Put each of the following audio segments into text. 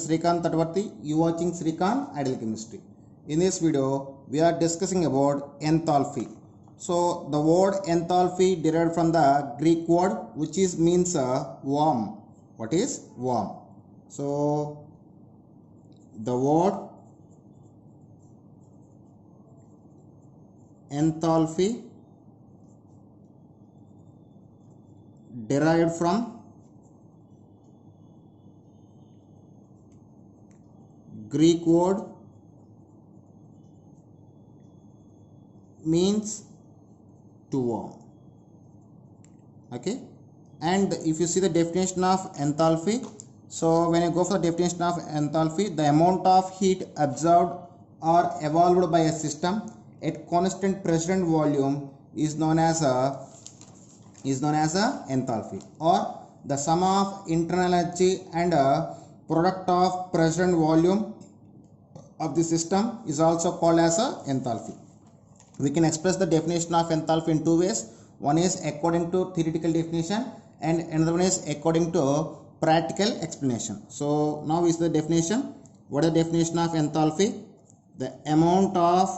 Srikanth Tatavarti. You watching Srikanth Ideal Chemistry. In this video, we are discussing about enthalpy. So the word enthalpy derived from the Greek word which is means warm. What is warm? So the word enthalpy derived from Greek word means to warm. Okay, and if you see the definition of enthalpy, so when you go for the definition of enthalpy, the amount of heat absorbed or evolved by a system at constant pressure and volume is known as a enthalpy, or the sum of internal energy and a product of pressure and volume of the system is also called as a enthalpy. We can express the definition of enthalpy in two ways. One is according to theoretical definition and another one is according to practical explanation. So now is the definition. What is the definition of enthalpy? The amount of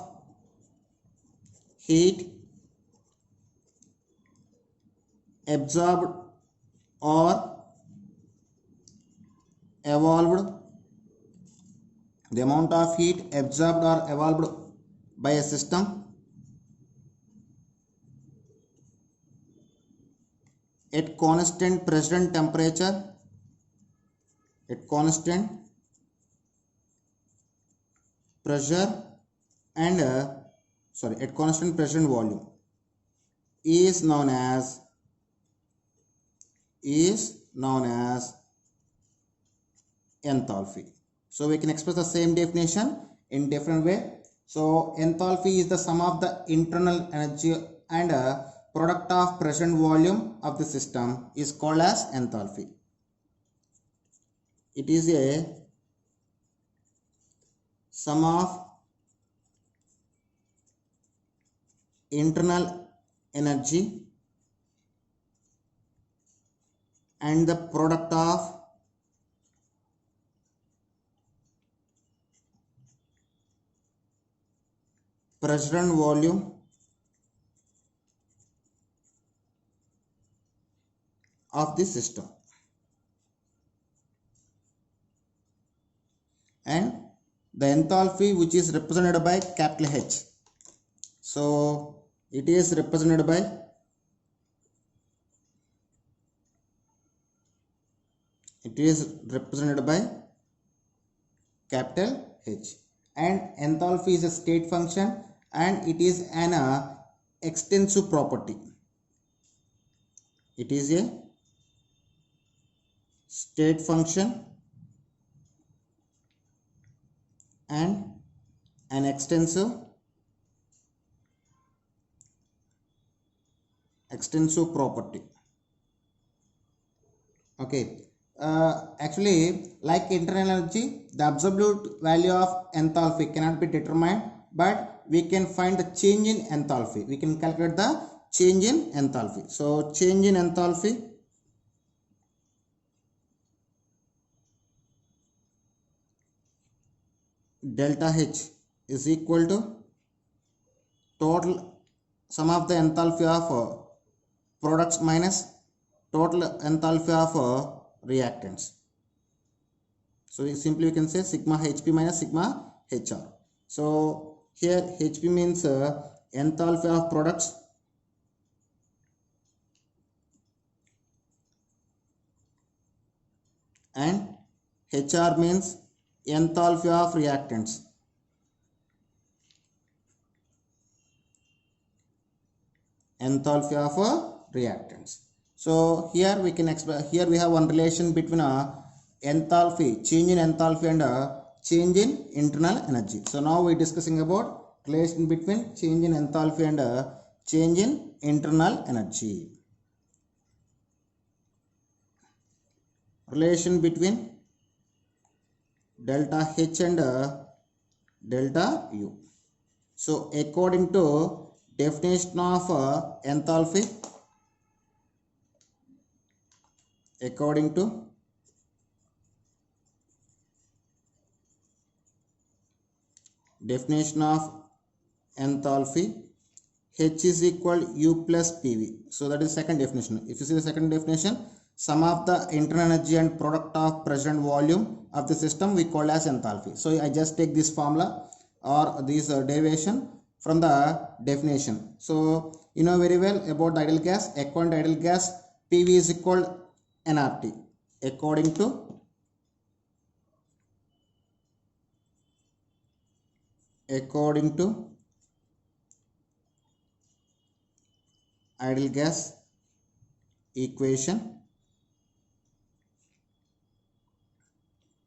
heat absorbed or evolved, the amount of heat absorbed or evolved by a system at constant pressure and temperature, at constant pressure and at constant pressure and volume is known as enthalpy. So we can express the same definition in different way. So enthalpy is the sum of the internal energy and product of pressure and volume of the system is called as enthalpy. It is a sum of internal energy and the product of pressure and volume of the system, and the enthalpy which is represented by capital H. So it is represented by capital H, and enthalpy is a state function and it is an extensive property. It is a state function and an extensive property. Okay, actually, like internal energy, the absolute value of enthalpy cannot be determined, but we can find the change in enthalpy. We can calculate the change in enthalpy. So change in enthalpy delta H is equal to total sum of the enthalpy of products minus total enthalpy of reactants. So we can say sigma HP minus sigma HR. So here HP means enthalpy of products and HR means enthalpy of reactants. Enthalpy of reactants. So here we can here we have one relation between enthalpy, change in enthalpy, and change in internal energy. So now we are discussing about relation between change in enthalpy and change in internal energy. Relation between delta H and delta U. So according to definition of enthalpy, according to definition of enthalpy, H is equal U plus PV. So that is second definition. If you see the second definition, sum of the internal energy and product of pressure and volume of the system we call as enthalpy. So I just take this formula or this derivation from the definition. So you know very well about the ideal gas. According to ideal gas, PV is equal nRT. According to ideal gas equation,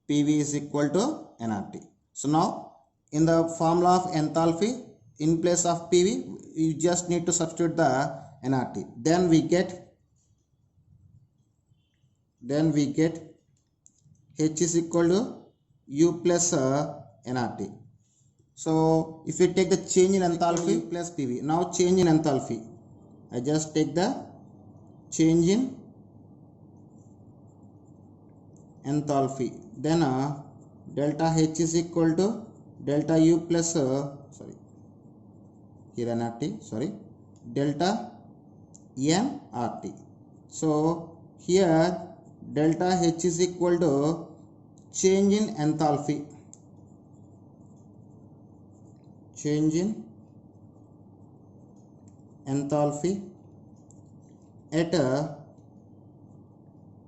PV is equal to nRT. So now in the formula of enthalpy, in place of PV, you just need to substitute the nRT. Then we get H is equal to U plus nRT. So if we take the change in enthalpy plus PV, now change in enthalpy, I just take the change in enthalpy, then delta H is equal to delta U plus delta nRT. So here delta H is equal to change in enthalpy, at a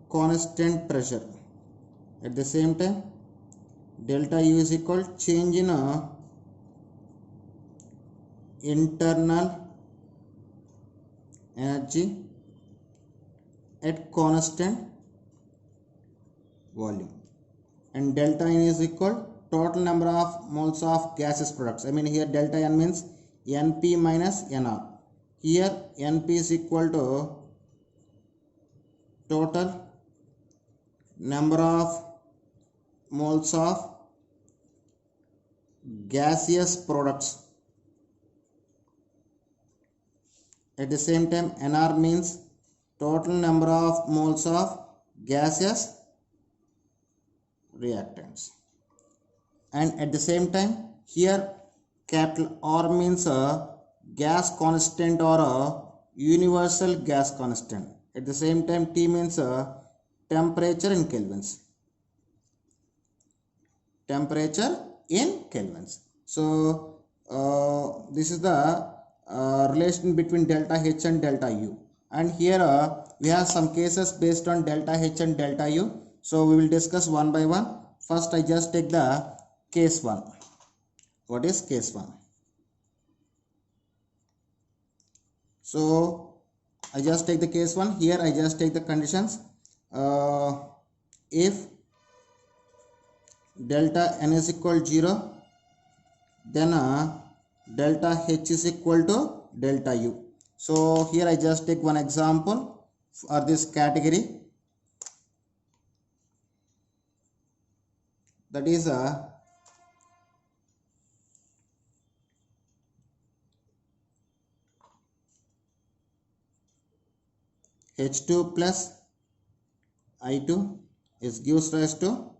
constant pressure. At the same time, delta U is equal to change in internal energy at constant volume, and delta N is equal total number of moles of gaseous products. I mean here delta N means NP minus NR. Here NP is equal to total number of moles of gaseous products. At the same time, NR means total number of moles of gaseous reactants. And at the same time, here capital R means a gas constant or a universal gas constant. At the same time, T means a temperature in kelvins. So this is the relation between delta H and delta U. And here we have some cases based on delta H and delta U. So we will discuss one by one. First, I just take the case 1. What is case 1? So I just take the case 1. Here I just take the conditions. If delta N is equal to 0, then delta H is equal to delta U. So here I just take one example for this category. That is H2 plus I2 is gives rise to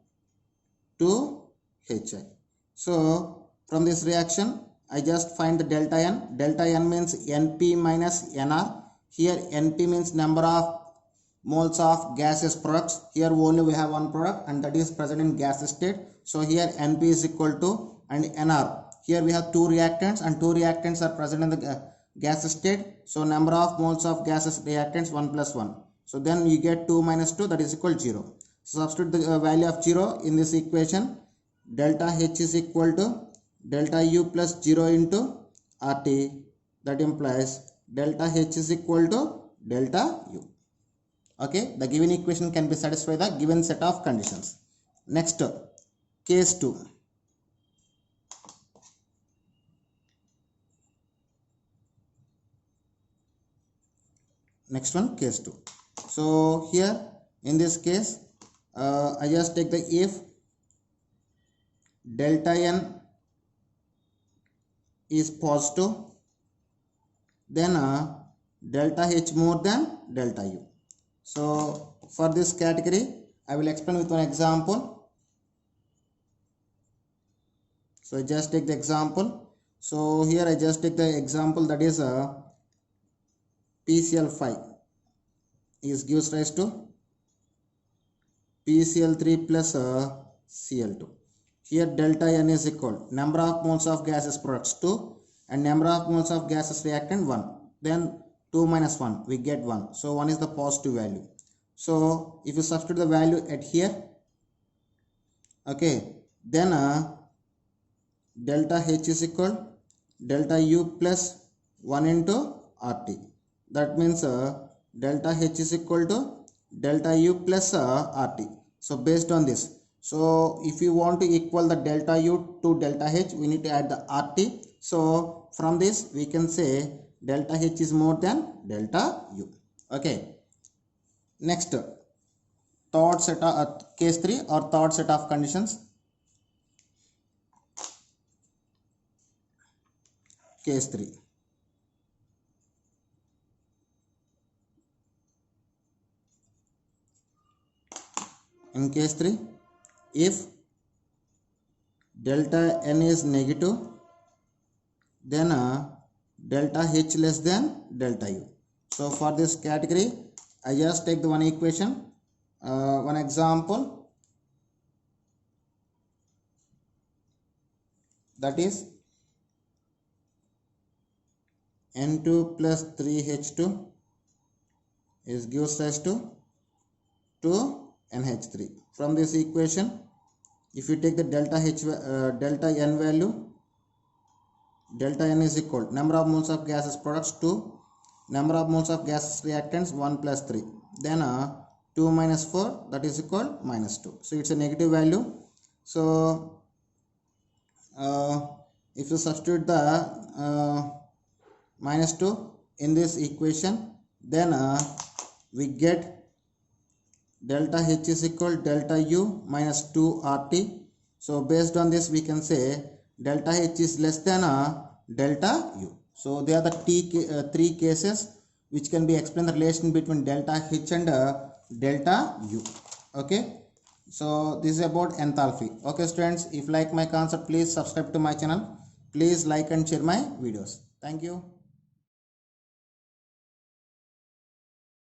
2HI. So from this reaction, I just find the delta N. Delta N means NP minus NR. Here NP means number of moles of gaseous products. Here only we have one product and that is present in gas state. So here NP is equal to, and NR. Here we have two reactants and two reactants are present in the gas state. So number of moles of gaseous reactants 1 plus 1. So then you get 2 minus 2, that is equal to 0. So substitute the value of 0 in this equation. Delta H is equal to delta U plus 0 into RT. That implies delta H is equal to delta U. Okay, the given equation can be satisfied the given set of conditions. Next, case 2. Next one, case 2. So here in this case, I just take the if delta N is positive, then delta H more than delta U. So for this category, I will explain with one example. So I just take the example. So here I just take the example, that is PCl5 is gives rise to PCl3 plus Cl2. Here delta N is equal number of moles of gases products 2 and number of moles of gases reactant 1. Then 2 minus 1 we get 1. So 1 is the positive value. So if you substitute the value at here, okay, then delta H is equal delta U plus 1 into RT. That means delta H is equal to delta U plus RT. So based on this, so if you want to equal the delta U to delta H, we need to add the RT. So from this we can say delta H is more than delta U. Okay. Next, third set of case 3 or third set of conditions. Case 3. In case 3, if delta N is negative, then delta H less than delta U. So for this category, I just take the one equation, one example, that is N2 plus 3H2 is gives rise to 2NH3. From this equation, if you take the delta N value, delta N is equal number of moles of gases products 2, number of moles of gases reactants 1 plus 3. Then 2 minus 4, that is equal minus 2. So it's a negative value. So if you substitute the minus 2 in this equation, then we get delta H is equal delta U minus 2 RT. So based on this we can say delta H is less than delta U. So they are the three cases which can be explained the relation between delta H and delta U. Okay. So this is about enthalpy. Okay students, if you like my concept, please subscribe to my channel. Please like and share my videos. Thank you.